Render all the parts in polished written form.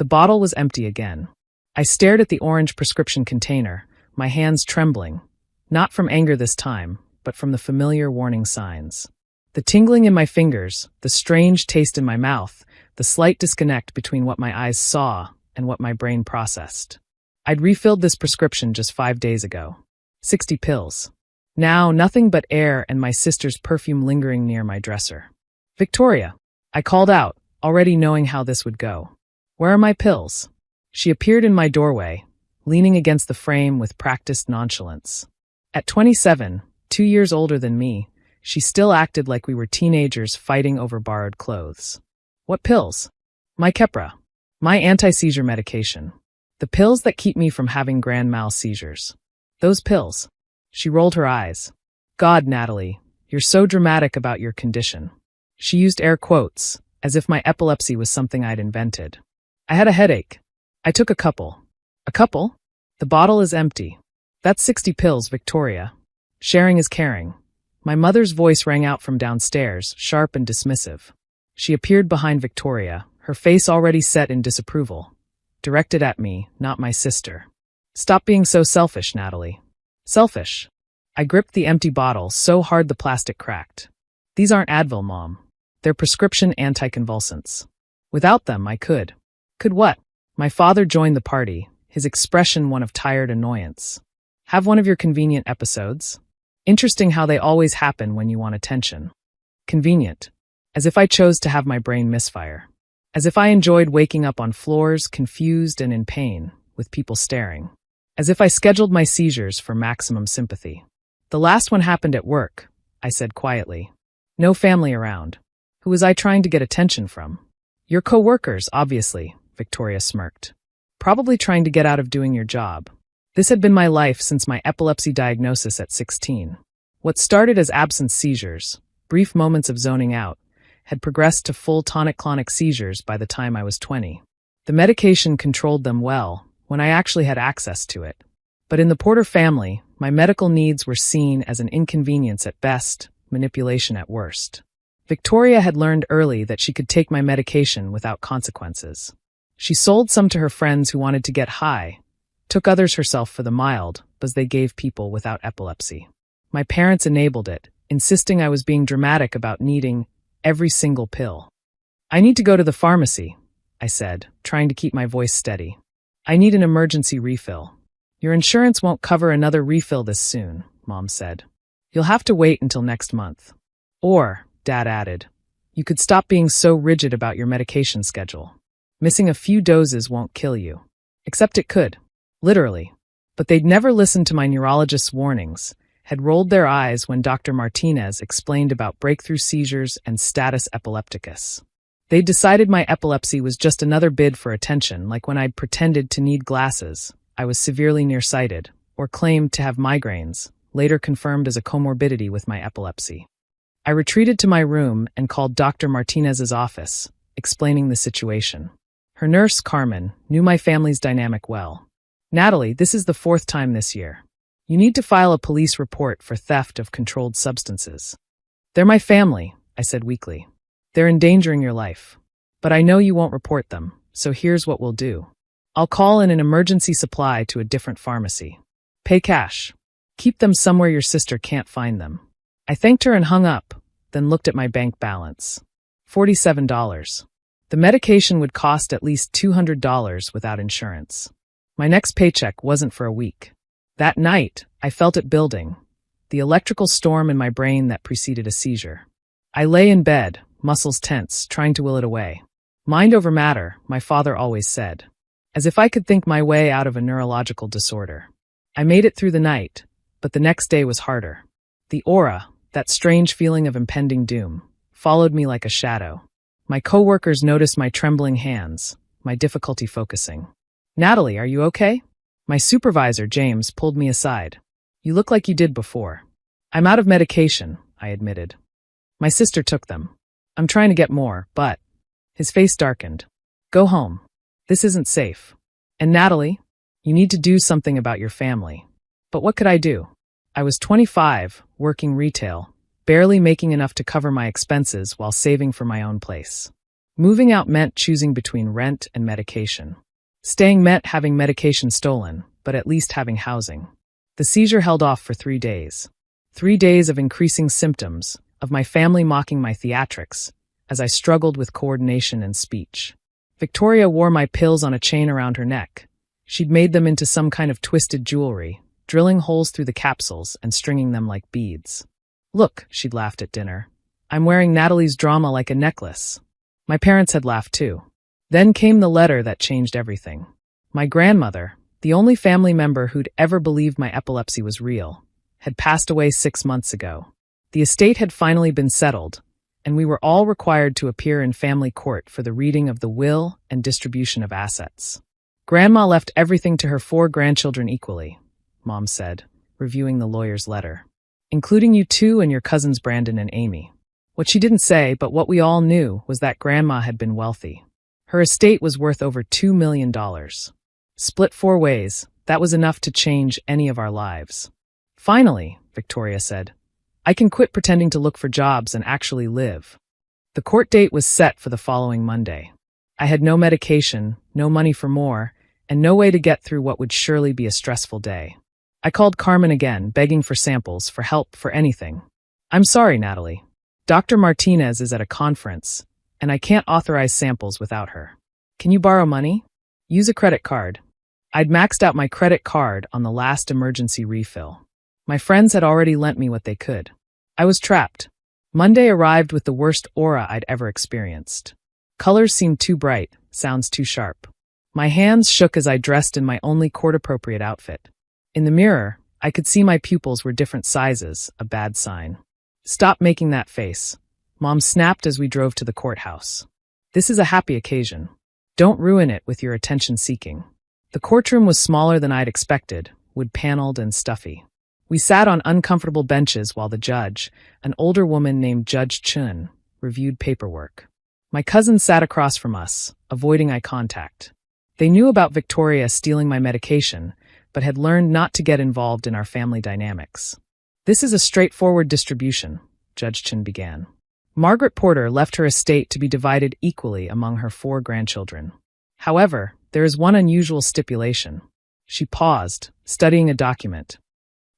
The bottle was empty again. I stared at the orange prescription container, my hands trembling, not from anger this time, but from the familiar warning signs. The tingling in my fingers, the strange taste in my mouth, the slight disconnect between what my eyes saw and what my brain processed. I'd refilled this prescription just 5 days ago. 60 pills. Now, nothing but air and my sister's perfume lingering near my dresser. "Victoria," I called out, already knowing how this would go. "Where are my pills?" She appeared in my doorway, leaning against the frame with practiced nonchalance. At 27, 2 years older than me, she still acted like we were teenagers fighting over borrowed clothes. "What pills?" "My Keppra. My anti-seizure medication. The pills that keep me from having grand mal seizures. Those pills." She rolled her eyes. "God, Natalie, you're so dramatic about your condition." She used air quotes, as if my epilepsy was something I'd invented. "I had a headache. I took a couple." "A couple? The bottle is empty." "That's 60 pills, Victoria. Sharing is caring." My mother's voice rang out from downstairs, sharp and dismissive. She appeared behind Victoria, her face already set in disapproval. Directed at me, not my sister. "Stop being so selfish, Natalie." "Selfish?" I gripped the empty bottle so hard the plastic cracked. "These aren't Advil, Mom. They're prescription anticonvulsants. Without them, I could." "Could what?" My father joined the party, his expression one of tired annoyance. "Have one of your convenient episodes. Interesting how they always happen when you want attention." Convenient. As if I chose to have my brain misfire. As if I enjoyed waking up on floors, confused and in pain, with people staring. As if I scheduled my seizures for maximum sympathy. "The last one happened at work," I said quietly. "No family around. Who was I trying to get attention from?" "Your co-workers, obviously," Victoria smirked. "Probably trying to get out of doing your job." This had been my life since my epilepsy diagnosis at 16. What started as absence seizures, brief moments of zoning out, had progressed to full tonic-clonic seizures by the time I was 20. The medication controlled them well, when I actually had access to it. But in the Porter family, my medical needs were seen as an inconvenience at best, manipulation at worst. Victoria had learned early that she could take my medication without consequences. She sold some to her friends who wanted to get high, took others herself for the mild, as they gave people without epilepsy. My parents enabled it, insisting I was being dramatic about needing every single pill. "I need to go to the pharmacy," I said, trying to keep my voice steady. "I need an emergency refill." "Your insurance won't cover another refill this soon," Mom said. "You'll have to wait until next month." "Or," Dad added, "you could stop being so rigid about your medication schedule. Missing a few doses won't kill you." Except it could. Literally. But they'd never listened to my neurologist's warnings, had rolled their eyes when Dr. Martinez explained about breakthrough seizures and status epilepticus. They'd decided my epilepsy was just another bid for attention, like when I'd pretended to need glasses, I was severely nearsighted, or claimed to have migraines, later confirmed as a comorbidity with my epilepsy. I retreated to my room and called Dr. Martinez's office, explaining the situation. Her nurse, Carmen, knew my family's dynamic well. "Natalie, this is the 4th time this year. You need to file a police report for theft of controlled substances." "They're my family," I said weakly. "They're endangering your life. But I know you won't report them, so here's what we'll do. I'll call in an emergency supply to a different pharmacy. Pay cash. Keep them somewhere your sister can't find them." I thanked her and hung up, then looked at my bank balance. $47. The medication would cost at least $200 without insurance. My next paycheck wasn't for a week. That night, I felt it building, the electrical storm in my brain that preceded a seizure. I lay in bed, muscles tense, trying to will it away. Mind over matter, my father always said. As if I could think my way out of a neurological disorder. I made it through the night, but the next day was harder. The aura, that strange feeling of impending doom, followed me like a shadow. My coworkers noticed my trembling hands, my difficulty focusing. "Natalie, are you okay?" My supervisor, James, pulled me aside. "You look like you did before." "I'm out of medication," I admitted. "My sister took them. I'm trying to get more, but..." His face darkened. "Go home. This isn't safe. And Natalie, you need to do something about your family." But what could I do? I was 25, working retail, barely making enough to cover my expenses while saving for my own place. Moving out meant choosing between rent and medication. Staying meant having medication stolen, but at least having housing. The seizure held off for 3 days. 3 days of increasing symptoms, of my family mocking my theatrics, as I struggled with coordination and speech. Victoria wore my pills on a chain around her neck. She'd made them into some kind of twisted jewelry, drilling holes through the capsules and stringing them like beads. "Look," she'd laughed at dinner. "I'm wearing Natalie's drama like a necklace." My parents had laughed too. Then came the letter that changed everything. My grandmother, the only family member who'd ever believed my epilepsy was real, had passed away 6 months ago. The estate had finally been settled, and we were all required to appear in family court for the reading of the will and distribution of assets. "Grandma left everything to her 4 grandchildren equally," Mom said, reviewing the lawyer's letter. "Including you 2 and your cousins Brandon and Amy." What she didn't say, but what we all knew, was that Grandma had been wealthy. Her estate was worth over $2 million. Split 4 ways, that was enough to change any of our lives. "Finally," Victoria said, "I can quit pretending to look for jobs and actually live." The court date was set for the following Monday. I had no medication, no money for more, and no way to get through what would surely be a stressful day. I called Carmen again, begging for samples, for help, for anything. "I'm sorry, Natalie. Dr. Martinez is at a conference, and I can't authorize samples without her. Can you borrow money? Use a credit card." I'd maxed out my credit card on the last emergency refill. My friends had already lent me what they could. I was trapped. Monday arrived with the worst aura I'd ever experienced. Colors seemed too bright, sounds too sharp. My hands shook as I dressed in my only court-appropriate outfit. In the mirror, I could see my pupils were different sizes, a bad sign. "Stop making that face," Mom snapped as we drove to the courthouse. "This is a happy occasion. Don't ruin it with your attention-seeking." The courtroom was smaller than I'd expected, wood-paneled and stuffy. We sat on uncomfortable benches while the judge, an older woman named Judge Chun, reviewed paperwork. My cousins sat across from us, avoiding eye contact. They knew about Victoria stealing my medication, but had learned not to get involved in our family dynamics. "This is a straightforward distribution," Judge Chun began. "Margaret Porter left her estate to be divided equally among her 4 grandchildren. However, there is one unusual stipulation." She paused, studying a document.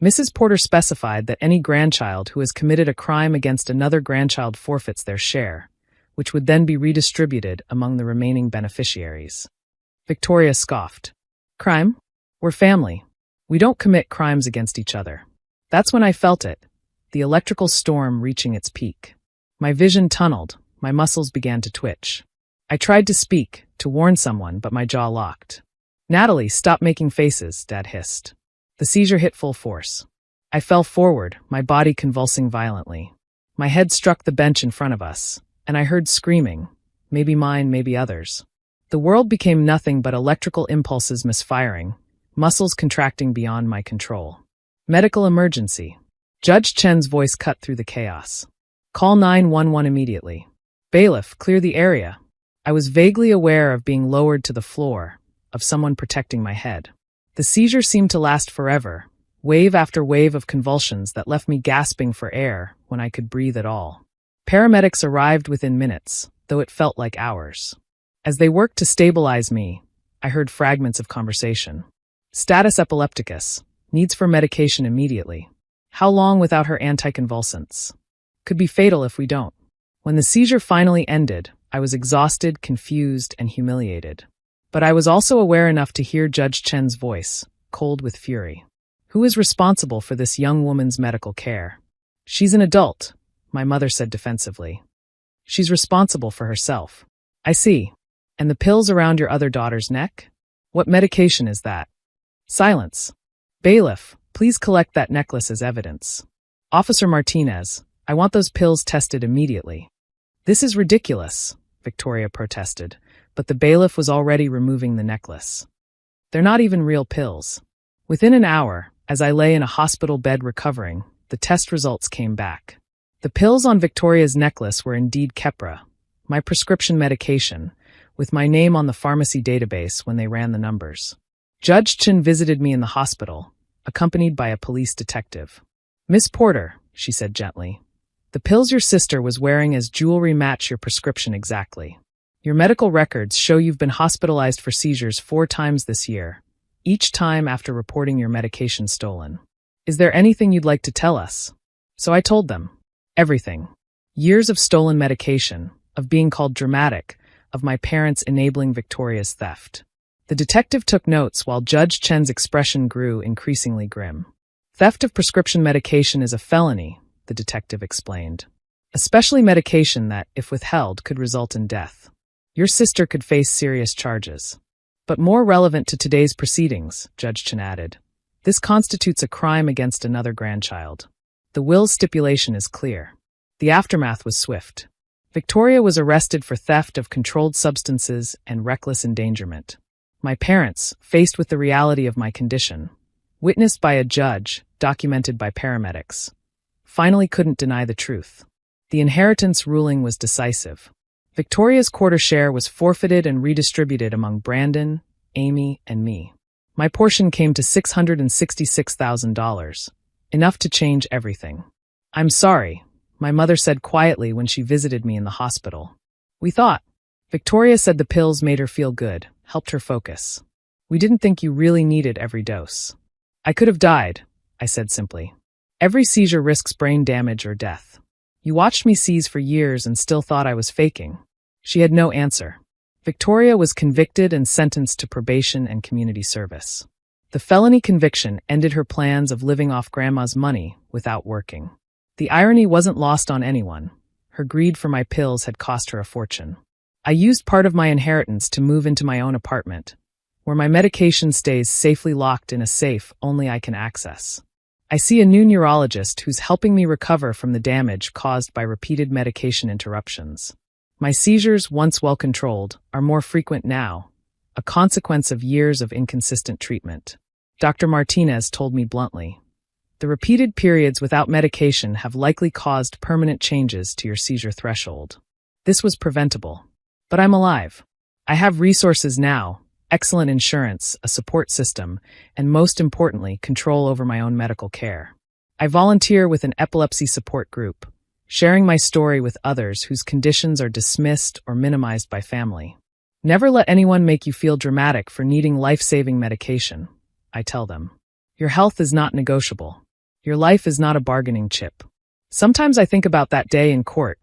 "Mrs. Porter specified that any grandchild who has committed a crime against another grandchild forfeits their share, which would then be redistributed among the remaining beneficiaries." Victoria scoffed. "Crime? We're family. We don't commit crimes against each other." That's when I felt it, the electrical storm reaching its peak. My vision tunneled, my muscles began to twitch. I tried to speak, to warn someone, but my jaw locked. "Natalie, stop making faces," Dad hissed. The seizure hit full force. I fell forward, my body convulsing violently. My head struck the bench in front of us, and I heard screaming, maybe mine, maybe others. The world became nothing but electrical impulses misfiring, muscles contracting beyond my control. "Medical emergency." Judge Chen's voice cut through the chaos. "Call 911 immediately. Bailiff, clear the area." I was vaguely aware of being lowered to the floor, of someone protecting my head. The seizure seemed to last forever, wave after wave of convulsions that left me gasping for air when I could breathe at all. Paramedics arrived within minutes, though it felt like hours. As they worked to stabilize me, I heard fragments of conversation. "Status epilepticus. Needs for medication immediately. How long without her anticonvulsants? Could be fatal if we don't." When the seizure finally ended, I was exhausted, confused, and humiliated. But I was also aware enough to hear Judge Chen's voice, cold with fury. "Who is responsible for this young woman's medical care?" "She's an adult," my mother said defensively. "She's responsible for herself." "I see. And the pills around your other daughter's neck? What medication is that?" "Silence. Bailiff, please collect that necklace as evidence." "Officer Martinez, I want those pills tested immediately." "This is ridiculous," Victoria protested, but the bailiff was already removing the necklace. "They're not even real pills." Within an hour, as I lay in a hospital bed recovering, the test results came back. The pills on Victoria's necklace were indeed Keppra, my prescription medication, with my name on the pharmacy database when they ran the numbers. Judge Chin visited me in the hospital, accompanied by a police detective. "Miss Porter," she said gently, "the pills your sister was wearing as jewelry match your prescription exactly. Your medical records show you've been hospitalized for seizures 4 times this year, each time after reporting your medication stolen. Is there anything you'd like to tell us? So I told them. Everything. Years of stolen medication, of being called dramatic, of my parents enabling Victoria's theft. The detective took notes while Judge Chen's expression grew increasingly grim. Theft of prescription medication is a felony, the detective explained. Especially medication that, if withheld, could result in death. Your sister could face serious charges. But more relevant to today's proceedings, Judge Chen added, this constitutes a crime against another grandchild. The will's stipulation is clear. The aftermath was swift. Victoria was arrested for theft of controlled substances and reckless endangerment. My parents, faced with the reality of my condition, witnessed by a judge, documented by paramedics, finally couldn't deny the truth. The inheritance ruling was decisive. Victoria's quarter share was forfeited and redistributed among Brandon, Amy, and me. My portion came to $666,000, enough to change everything. I'm sorry, my mother said quietly when she visited me in the hospital. We thought. Victoria said the pills made her feel good, helped her focus. We didn't think you really needed every dose. I could have died, I said simply. Every seizure risks brain damage or death. You watched me seize for years and still thought I was faking. She had no answer. Victoria was convicted and sentenced to probation and community service. The felony conviction ended her plans of living off Grandma's money without working. The irony wasn't lost on anyone. Her greed for my pills had cost her a fortune. I used part of my inheritance to move into my own apartment, where my medication stays safely locked in a safe only I can access. I see a new neurologist who's helping me recover from the damage caused by repeated medication interruptions. My seizures, once well controlled, are more frequent now, a consequence of years of inconsistent treatment. Dr. Martinez told me bluntly, the repeated periods without medication have likely caused permanent changes to your seizure threshold. This was preventable. But I'm alive. I have resources now, excellent insurance, a support system, and most importantly, control over my own medical care. I volunteer with an epilepsy support group, sharing my story with others whose conditions are dismissed or minimized by family. Never let anyone make you feel dramatic for needing life-saving medication, I tell them. Your health is not negotiable. Your life is not a bargaining chip. Sometimes I think about that day in court,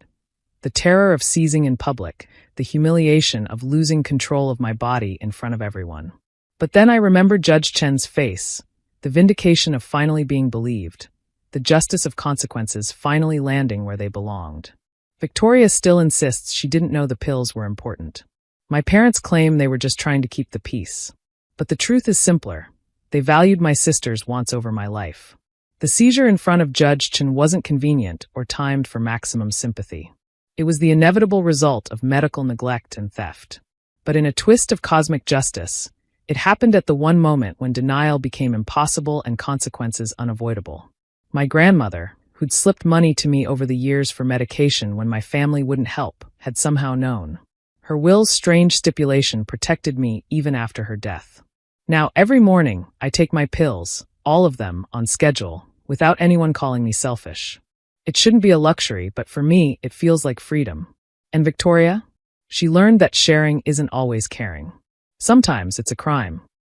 the terror of seizing in public, the humiliation of losing control of my body in front of everyone. But then I remember Judge Chen's face, the vindication of finally being believed, the justice of consequences finally landing where they belonged. Victoria still insists she didn't know the pills were important. My parents claim they were just trying to keep the peace. But the truth is simpler. They valued my sister's wants over my life. The seizure in front of Judge Chen wasn't convenient or timed for maximum sympathy. It was the inevitable result of medical neglect and theft. But in a twist of cosmic justice, it happened at the one moment when denial became impossible and consequences unavoidable. My grandmother, who'd slipped money to me over the years for medication when my family wouldn't help, had somehow known. Her will's strange stipulation protected me even after her death. Now, every morning, I take my pills, all of them, on schedule, without anyone calling me selfish. It shouldn't be a luxury, but for me, it feels like freedom. And Victoria? She learned that sharing isn't always caring. Sometimes it's a crime.